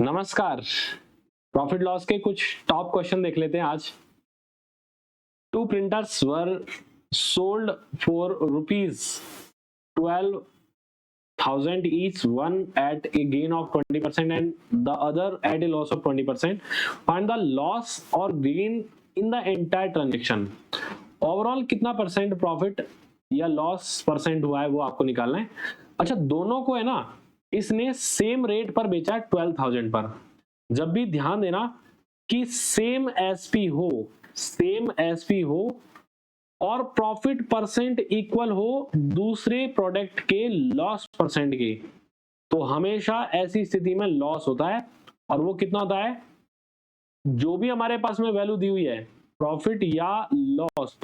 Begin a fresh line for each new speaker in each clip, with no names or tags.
नमस्कार। Profit loss के कुछ टॉप क्वेश्चन देख लेते हैं आज। 2 printers were sold for ₹12,000 each, one at a gain of 20% and the other at a loss of 20%. Find the loss or gain in the entire transaction. Overall कितना percent profit या loss percent हुआ है वो आपको निकालना है। अच्छा, दोनों को है ना, इसने सेम रेट पर बेचा 12,000 पर। जब भी ध्यान देना कि सेम एसपी हो और प्रॉफिट परसेंट इक्वल हो दूसरे प्रोडक्ट के लॉस परसेंट के, तो हमेशा ऐसी स्थिति में लॉस होता है। और वो कितना होता है? जो भी हमारे पास में वैल्यू दी हुई है, प्रॉफिट या लॉस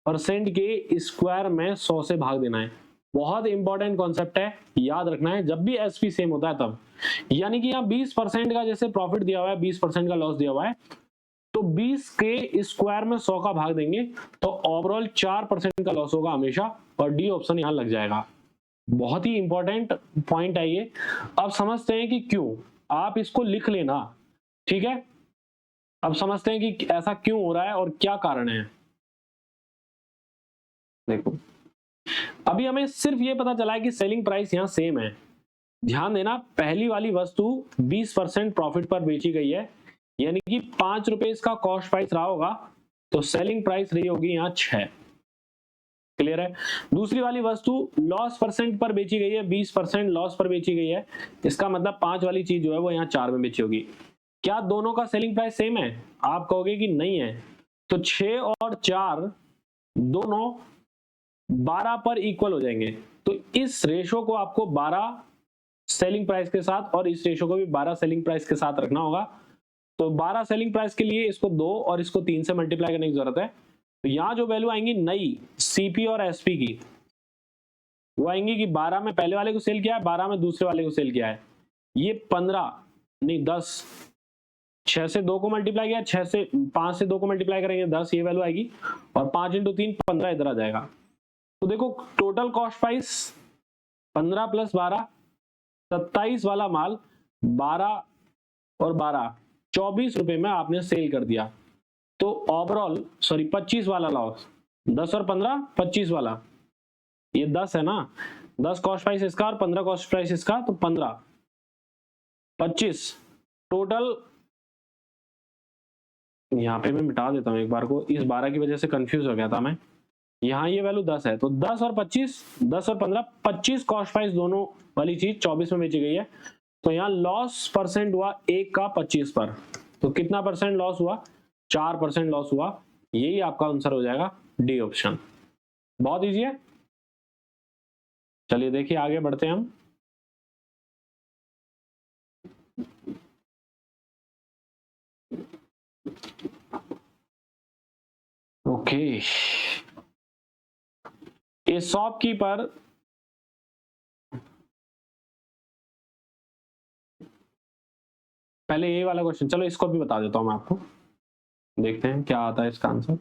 परसेंट के स्क्वायर में 100 से भाग देना है। बहुत इंपॉर्टेंट कॉन्सेप्ट है, याद रखना है जब भी एसपी सेम होता है तब। यानी कि यहाँ 20% का जैसे प्रॉफिट दिया हुआ है, 20% का लॉस दिया हुआ है, तो 20 के स्क्वायर में 100 का भाग देंगे तो ओवरऑल 4% का लॉस होगा हमेशा, और डी ऑप्शन यहाँ लग जाएगा। बहुत ही इंपॉर्टेंट पॉइंट है ये। अब समझते हैं कि क्यों। आप इसको लिख लेना, ठीक है? अब समझते हैं कि ऐसा क्यों हो रहा है और क्या कारण है। देखो, अभी हमें सिर्फ ये पता चला है कि सेलिंग प्राइस यहाँ सेम है। ध्यान देना, पहली वाली वस्तु 20% प्रॉफिट पर बेची गई है, यानी कि 5 रुपए इसका कॉस्ट प्राइस रहा होगा, तो सेलिंग प्राइस रही होगी यहाँ 6। क्लियर है? दूसरी वाली वस्तु लॉस परसेंट पर बेची गई है, 20% लॉस पर बेची गई है, इसका मतलब 5 वाली चीज जो है वो यहाँ 4 में बेची होगी। क्या दोनों का सेलिंग प्राइस सेम है? आप कहोगे कि नहीं है, तो 6 और 4 दोनों 12 पर इक्वल हो जाएंगे। तो इस रेशो को आपको 12 सेलिंग प्राइस के साथ और इस रेशो को भी 12 सेलिंग प्राइस के साथ रखना होगा। तो 12 सेलिंग प्राइस के लिए इसको 2 और इसको 3 से मल्टीप्लाई करने की जरूरत है। तो यहां जो वैल्यू आएंगी नई सीपी और एसपी की, वो आएंगी कि 12 में पहले वाले को सेल किया है, 12 में दूसरे वाले को सेल किया है। ये 15 नहीं 10, 6 से 2 को मल्टीप्लाई किया, 5 से 2 को मल्टीप्लाई करेंगे 10, ये वैल्यू आएगी, और 5 × 3 15 इधर आ जाएगा। तो देखो, टोटल कॉस्ट प्राइस 15 + 12 27 वाला माल 12 और 12 24 रुपए में आपने सेल कर दिया। तो ओवरऑल 25 वाला लॉस, 10 और 15 25 वाला, ये 10 है ना, 10 कॉस्ट प्राइस इसका और 15 कॉस्ट प्राइस इसका, तो 15 25 टोटल। यहाँ पे मैं मिटा देता हूँ एक बार को, इस 12 की वजह से कंफ्यूज हो गया था मैं। यहाँ ये वैल्यू 10 है, तो 10 और 25, 10 और 15 25 कॉस्ट प्राइस दोनों वाली चीज 24 में बेची गई है। तो यहाँ लॉस परसेंट हुआ 1 का 25 पर, तो कितना परसेंट लॉस हुआ? 4% लॉस हुआ। यही आपका आंसर हो जाएगा, डी ऑप्शन। बहुत इजी है। चलिए देखिए आगे बढ़ते हैं हम। ओके, ए शॉपकीपर पहले ये वाला क्वेश्चन, चलो इसको भी बता देता हूं मैं आपको, देखते हैं क्या आता है इसका answer.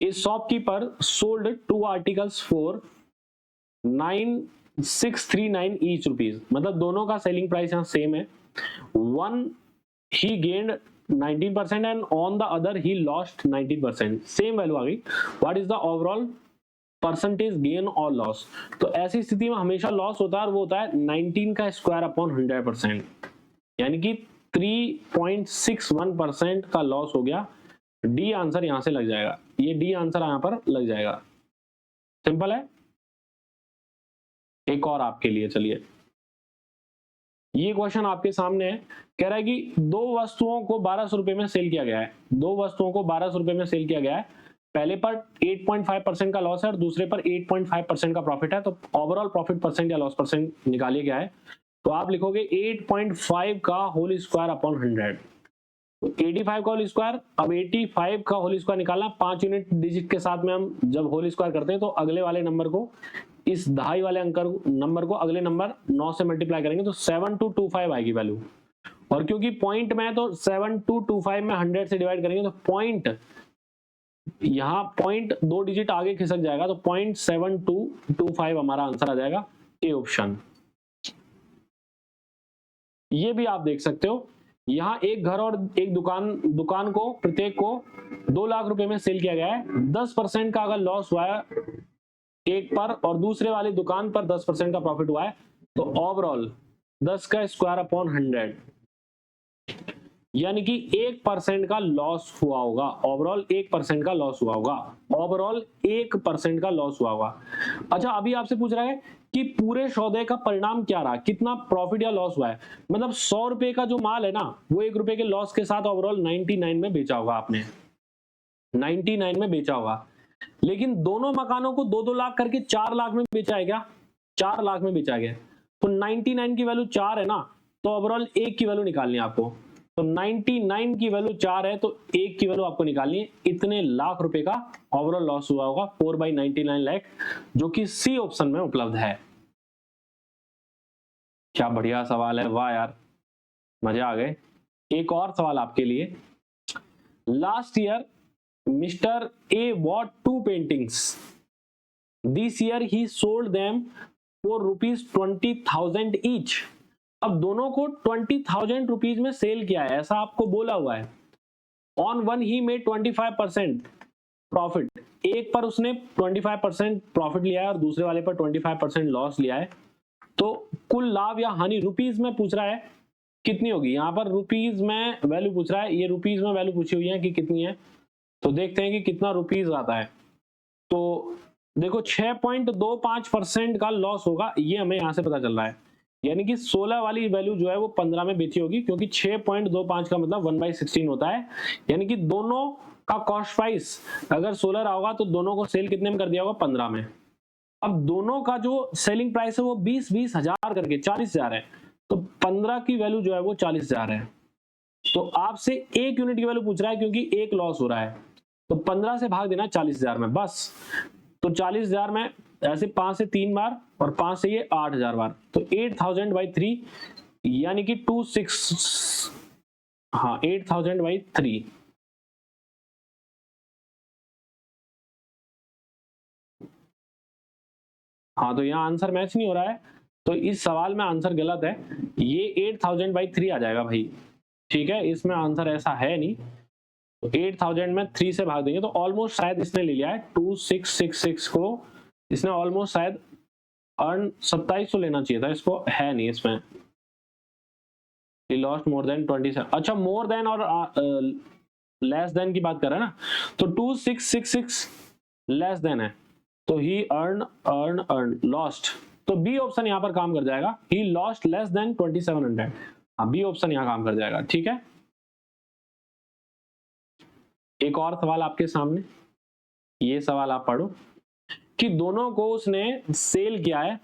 A shopkeeper sold 2 articles for 9,639 each rupees, मतलब दोनों का सेलिंग प्राइस यहाँ सेम है। One he gained 19% and on the other he lost 19%, same value आ गई। What is the overall percentage gain और लॉस? तो ऐसी स्थिति में हमेशा लॉस होता है, और वो होता है 19 का स्क्वायर अपॉन 100%, यानी कि 3.61% का लॉस हो गया। डी आंसर यहां से लग जाएगा, ये डी आंसर यहां पर लग जाएगा। सिंपल है। एक और आपके लिए, चलिए ये क्वेश्चन आपके सामने है। कह रहा है कि 2 वस्तुओं को 1200 रुपए में सेल किया गया है, 2 वस्तुओं को 1200 रुपए में सेल किया गया है। पहले पर 8.5% का लॉस है और दूसरे पर 8.5% का प्रॉफिट है। तो ओवरऑल प्रॉफिट परसेंट या लॉस परसेंट निकालिए क्या है, तो आप लिखोगे 8.5 का होल स्क्वायर अपॉन 100। तो 85 का होल स्क्वायर, अब 85 का होल स्क्वायर निकालना, 5 यूनिट डिजिट के साथ में हम जब होल स्क्वायर करते हैं तो अगले वाले नंबर को, इस दहाई वाले अंक नंबर को अगले नंबर 9 से मल्टीप्लाई करेंगे तो 7225 आएगी वैल्यू। और क्योंकि पॉइंट में है तो 7225 में 100 से डिवाइड करेंगे तो पॉइंट, यहाँ पॉइंट 2 डिजिट आगे खिसक जाएगा, तो 0.7225 हमारा आंसर आ जाएगा, ए ऑप्शन। ये भी आप देख सकते हो, यहाँ एक घर और एक दुकान को प्रत्येक को 2 लाख रुपए में सेल किया गया है। 10% का अगर लॉस हुआ है एक पर और दूसरे वाली दुकान पर 10% का प्रॉफिट हुआ है, तो ओवरऑल 10 का स्क्वायर अपॉन 100 यानी कि 1% का लॉस हुआ होगा। ओवरऑल 1% का लॉस हुआ होगा। ओवरऑल 1% का लॉस हुआ होगा। अच्छा, अभी आपसे पूछ रहा है कि पूरे सौदे का परिणाम क्या रहा, कितना प्रॉफिट या लॉस हुआ है। मतलब 100 रुपए का जो माल है ना, वो 1 रुपए के लॉस के साथ ओवरऑल 99 में बेचा होगा आपने, 99 में बेचा होगा। लेकिन दोनों मकानों को 2-2 लाख करके 4 लाख में बेचा है क्या? 4 लाख में बेचा गया। तो 99 की वैल्यू 4 है ना, तो ओवरऑल 1 की वैल्यू निकालनी है आपको। तो 99 की वैल्यू 4 है, तो 1 की वैल्यू आपको निकालनी है। इतने लाख रुपए का ओवरऑल लॉस हुआ होगा 4/99 लाख, जो कि सी ऑप्शन में उपलब्ध है। क्या बढ़िया सवाल है, वाह यार, मजा आ गए। एक और सवाल आपके लिए। Last year mister A bought 2 paintings. This year he sold them for ₹20,000 each. अब दोनों को 20,000 रुपीज में सेल किया है, ऐसा आपको बोला हुआ है। On one he made 25% profit. एक पर उसने 25% प्रॉफिट लिया है और दूसरे वाले पर 25% लॉस लिया है। तो कुल लाभ या हानि रुपीज में पूछ रहा है कितनी होगी। यहाँ पर रुपीज में वैल्यू पूछ रहा है, ये रुपीज में वैल्यू पूछी हुई है कि कितनी है। तो देखते हैं कि कितना रुपीज आता है। तो देखो 6.25% का लॉस होगा, ये हमें यहाँ से पता चल रहा है। यानी कि 16 वाली वैल्यू जो है वो 15 में बेची होगी, क्योंकि 6.25 का मतलब 1/16 होता है। यानी कि दोनों का कॉस्ट प्राइस अगर 16 रहा होगा तो दोनों को सेल कितने में कर दिया होगा? 15 में। अब दोनों का जो सेलिंग प्राइस है वो 20-20 हजार करके 40,000 है, तो 15 की वैल्यू जो है वो 40,000 है। तो आपसे 1 यूनिट की वैल्यू पूछ रहा है क्योंकि एक लॉस हो रहा है, तो 15 से भाग देना 40,000 में बस। तो 40,000 में ऐसे 5 से 3 बार और 5 से ये 8,000 बार, तो 8,000/3 यानी कि 26, हाँ 8,000/3। हाँ, तो यहाँ आंसर मैच नहीं हो रहा है, तो इस सवाल में आंसर गलत है। ये 8,000/3 आ जाएगा भाई, ठीक है, इसमें आंसर ऐसा है नहीं। तो 8,000 में 3 से भाग देंगे तो ऑलमोस्ट शायद इसने ले लिया है 2666 को, इसने ऑलमोस्ट शायद अर्न 2700 लेना चाहिए था, इसको है नहीं इसमें। लॉस्ट मोर देन 27, अच्छा मोर देन और लेस देन की बात कर रहा है ना, तो 2666 लेस देन है, तो ही अर्न लॉस्ट, तो बी ऑप्शन यहाँ पर काम कर जाएगा। ही लॉस्ट लेस देन 2700, हाँ बी ऑप्शन यहाँ काम कर जाएगा, ठीक है। एक और सवाल आपके सामने, ये सवाल आप पढ़ो कि दोनों को उसने सेल किया है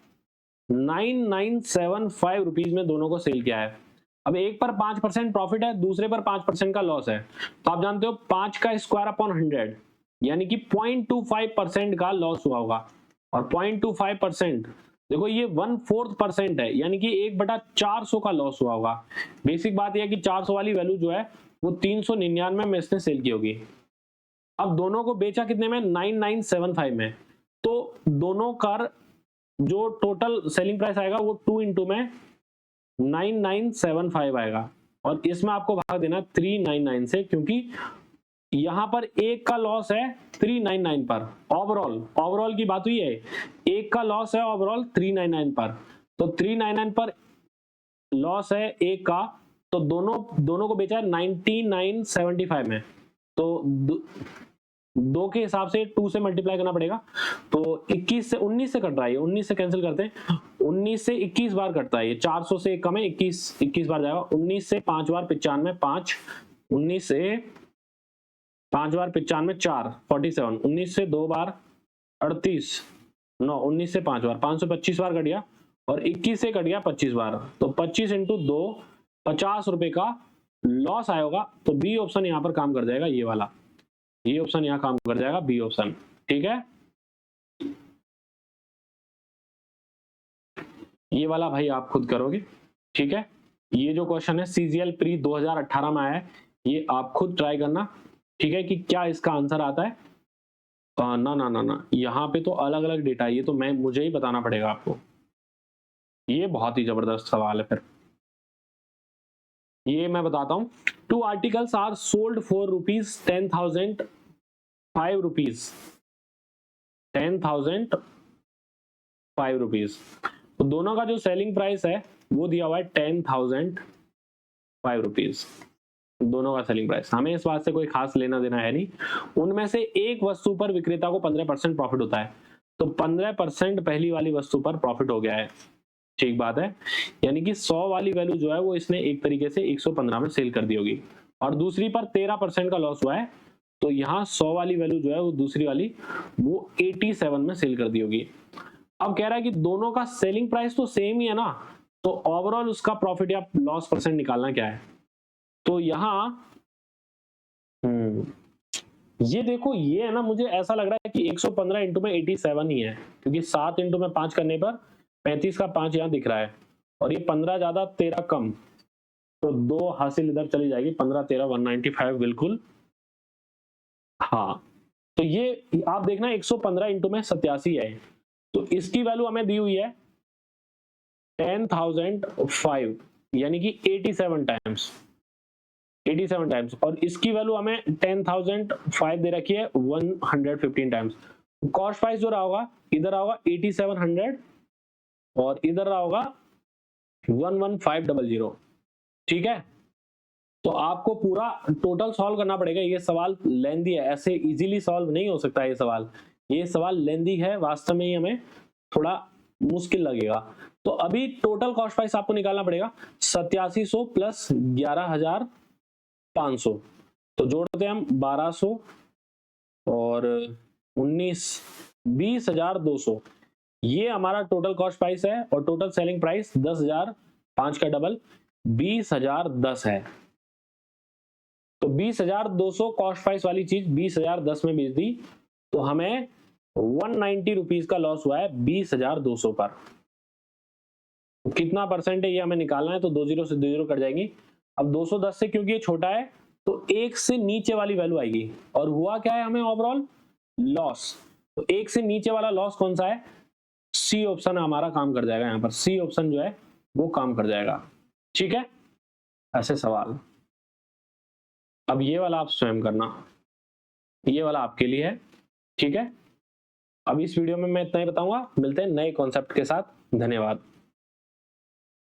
9975 रुपीज में, दोनों को सेल किया है। अब एक पर 5% प्रॉफिट है, दूसरे पर 5% का लॉस है, तो आप जानते हो 5 का स्क्वायर अपॉन 100 यानी कि 0.25% का लॉस हुआ होगा। और 0.25% देखो ये 1/4% है, यानी कि 1/400 का लॉस हुआ होगा। बेसिक बात यह है कि 400 वाली वैल्यू जो है वो 399 में इसने सेल की होगी। अब दोनों को बेचा कितने में? 9975 में। तो दोनों का जो टोटल सेलिंग प्राइस आएगा वो 2 इंटू में 9975 आएगा, और इसमें आपको भाग देना 399 से, क्योंकि यहां पर एक का लॉस है 399 पर। ओवरऑल की बात हुई है, एक का लॉस है ओवरऑल 399 पर, तो 399 पर लॉस है एक का, तो दोनों को बेचा है 9975 में, तो दो के हिसाब से 2 से मल्टीप्लाई करना पड़ेगा। तो 21 से 19 से कट रहा है, 19 से कैंसिल करते हैं, 19 से 21 बार कटता है, ये 400 से कम है, 21 बार जाएगा। 19 से 5 बार 95, 5, 19 से 5 बार 95, 4, 47, 19 से 2 बार 38, 9, 19 से 5 बार 525 बार कट गया, और 21 से कट गया 25 बार, तो 25 इंटू 2 50 रुपए का लॉस आया होगा। तो बी ऑप्शन यहाँ पर काम कर जाएगा, ये वाला, ये ऑप्शन यहाँ काम कर जाएगा, बी ऑप्शन, ठीक है। ये वाला भाई आप खुद करोगे, ठीक है। ये जो क्वेश्चन है सीजीएल प्री 2018 में आया है, ये आप खुद ट्राई करना, ठीक है, कि क्या इसका आंसर आता है। ना ना ना ना, यहाँ पे तो अलग अलग डेटा है, ये तो मुझे ही बताना पड़ेगा आपको। ये बहुत ही जबरदस्त सवाल है फिर। ये मैं बताता हूँ। 2 articles are sold for rupees 10,000, 5 rupees, 10,000, 5 rupees। तो दोनों का जो सेलिंग प्राइस है वो दिया हुआ है 10,000, 5 rupees। दोनों का सेलिंग प्राइस, हमें इस बात से कोई खास लेना देना है नहीं। उनमें से एक वस्तु पर विक्रेता को 15% प्रॉफिट होता है, तो 15% पहली वाली वस्तु पर प्रॉफिट हो गया है, ठीक बात है। यानी कि 100 वाली वैल्यू जो है वो इसने एक तरीके से 115 में सेल कर दी होगी, और दूसरी पर 13% का लॉस हुआ है, तो यहाँ 100 वाली वैल्यू जो है वो दूसरी वाली वो 87 में सेल कर दी होगी। अब कह रहा है कि दोनों का सेलिंग प्राइस तो सेम ही है ना, तो ओवरऑल उसका प्रॉफिट या लॉस परसेंट निकालना क्या है। तो यहाँ ये देखो, ये है ना, मुझे ऐसा लग रहा है कि 115 इंटू में 87 ही है, क्योंकि 7 इंटू में 5 करने पर 35 का 5 यहाँ दिख रहा है, और ये 15 ज्यादा 13 कम, तो 2 हासिल इधर चली जाएगी, 15 13 195 बिल्कुल। हाँ, तो ये आप देखना 115 इंटू में 87 है, तो इसकी वैल्यू हमें दी हुई है 10,005, यानी कि 87 टाइम्स, 87 टाइम्स, और इसकी वैल्यू हमें 10,005 दे रखी है 115 टाइम्स। कॉस्ट प्राइस जो रहा होगा, इधर होगा 8700 और इधर रहा होगा 11500, ठीक है। तो आपको पूरा टोटल सॉल्व करना पड़ेगा, ये सवाल लेंदी है, ऐसे इजीली सॉल्व नहीं हो सकता ये सवाल, ये सवाल लेंदी है, वास्तव में ही हमें थोड़ा मुश्किल लगेगा। तो अभी टोटल कॉस्ट प्राइस आपको निकालना पड़ेगा 8700 प्लस 11,500, तो जोड़ते हैं हम 1200 और 19, 20,200, ये हमारा टोटल कॉस्ट प्राइस है, और टोटल सेलिंग प्राइस 10,000, 5 का डबल 20,010 है। तो 20,200 कॉस्ट प्राइस वाली चीज 20,010 में बेच दी, तो हमें 190 रुपीज का लॉस हुआ है 20,200 पर। कितना परसेंट है ये हमें निकालना है, तो 2 जीरो से 2 जीरो कट जाएंगी। अब 210 से क्योंकि ये छोटा है तो 1 से नीचे वाली वैल्यू आएगी, और हुआ क्या है हमें ओवरऑल लॉस, तो 1 से नीचे वाला लॉस कौन सा है, सी ऑप्शन हमारा काम कर जाएगा, यहाँ पर सी ऑप्शन जो है वो काम कर जाएगा, ठीक है। ऐसे सवाल, अब ये वाला आप स्वयं करना, ये वाला आपके लिए है, ठीक है। अब इस वीडियो में मैं इतना ही बताऊंगा, मिलते हैं नए कॉन्सेप्ट के साथ, धन्यवाद।